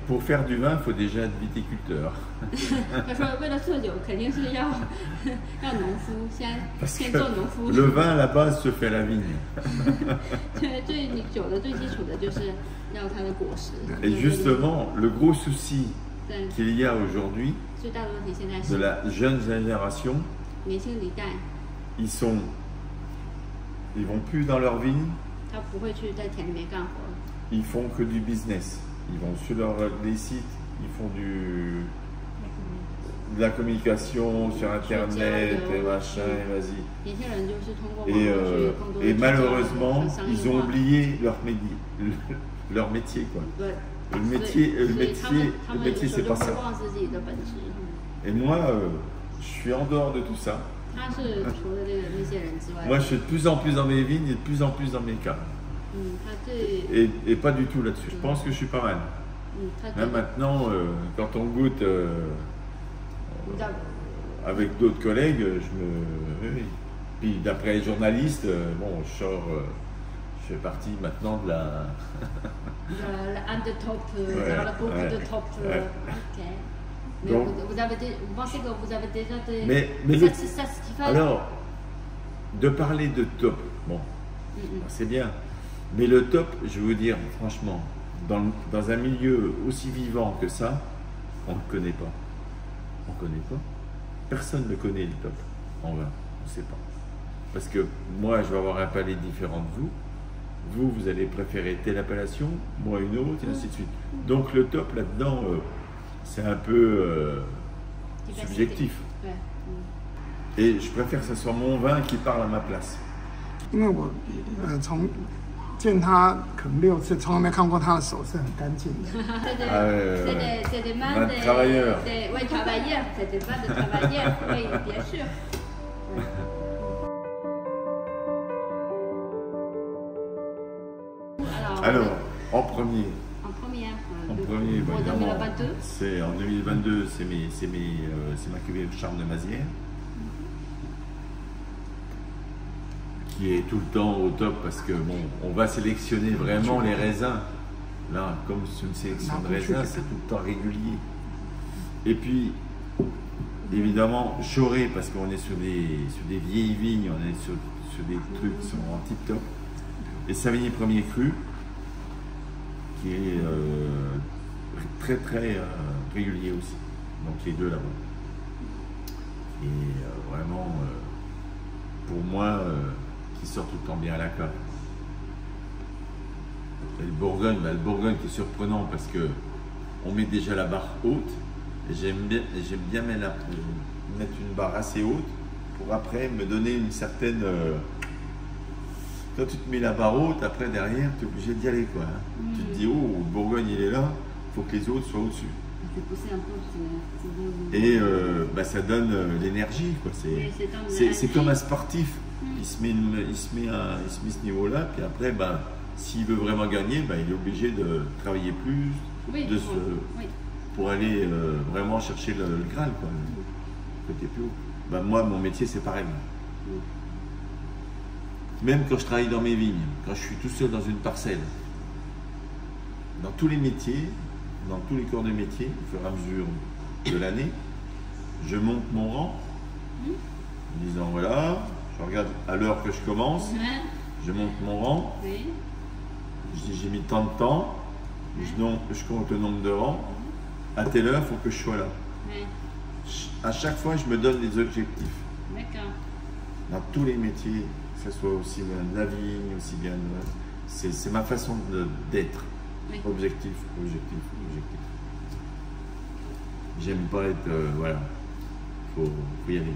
Pour faire du vin, il faut déjà être viticulteur. 他说为了做酒，肯定是要农夫，先做农夫。Le vin à la base se fait à la vigne. 最酒的最基础的就是要它的果实。Et justement, le gros souci qu'il y a aujourd'hui de la jeune génération, 年轻一代， ils vont plus dans leur vigne. 他不会去在田里面干活。 Ils font que du business. Ils vont sur les sites, ils font de la communication sur Internet et machin, et vas-y. Et malheureusement, ils ont oublié leur métier, quoi. Le métier, c'est pas ça. Et moi, je suis en dehors de tout ça. Moi, je suis de plus en plus dans mes vignes et de plus en plus dans mes caves. Et pas du tout là-dessus. Je pense que je suis pas mal. Même maintenant, quand on goûte avec d'autres collègues, Puis d'après les journalistes, bon, je fais partie maintenant de la... the top, dans le groupe de top. Mais donc, vous pensez que vous avez déjà des... Alors, de parler de top, bon, c'est bien. Mais le top, je veux dire, franchement, dans un milieu aussi vivant que ça, on ne connaît pas. On ne connaît pas. Personne ne connaît le top en vin. On ne sait pas. Parce que moi, je vais avoir un palais différent de vous. Vous allez préférer telle appellation, moi une autre, et ainsi de suite. Donc le top là-dedans, c'est un peu subjectif. Et je préfère que ce soit mon vin qui parle à ma place. 因为我从见他可能6次，从来没看过他的手是很干净的。C'est des mains de travailleurs. Oui, travailleurs. C'est des mains de travailleurs. Oui, bien sûr. Alors, en premier, en 2022. C'est en 2022, c'est ma cuvée Charme de Mazières, qui est tout le temps au top parce que bon, on va sélectionner vraiment les raisins. Là, comme c'est une sélection de raisins, c'est tout le temps régulier. Et puis, évidemment, Choré, parce qu'on est sur des vieilles vignes, on est sur des trucs qui sont en tip top. Et Savigny Premier Cru, qui est très très régulier aussi. Donc les deux là-bas. Et vraiment, pour moi, qui sort tout le temps bien à la cave. Et le Bourgogne qui est surprenant parce que on met déjà la barre haute. Et j'aime bien mettre une barre assez haute pour après me donner une certaine... Quand tu te mets la barre haute, après derrière, tu es obligé d'y aller, quoi. Tu te dis, oh, le Bourgogne il est là, il faut que les autres soient au-dessus. Et ça donne l'énergie, quoi. C'est comme un sportif. Il se met ce niveau-là, puis après, s'il veut vraiment gagner, il est obligé de travailler plus, pour aller vraiment chercher le Graal, quoi. Côté plus haut. Moi, mon métier, c'est pareil. Même quand je travaille dans mes vignes, quand je suis tout seul dans une parcelle, dans tous les métiers, dans tous les corps de métier, au fur et à mesure de l'année, je monte mon rang, en disant voilà, je regarde à l'heure que je commence, je monte mon rang, je dis j'ai mis tant de temps, je compte le nombre de rangs, à telle heure il faut que je sois là. À chaque fois, je me donne des objectifs. Dans tous les métiers, que ce soit aussi bien de la vigne, aussi bien de... C'est ma façon d'être. Objectif. J'aime pas être... voilà. Faut y aller.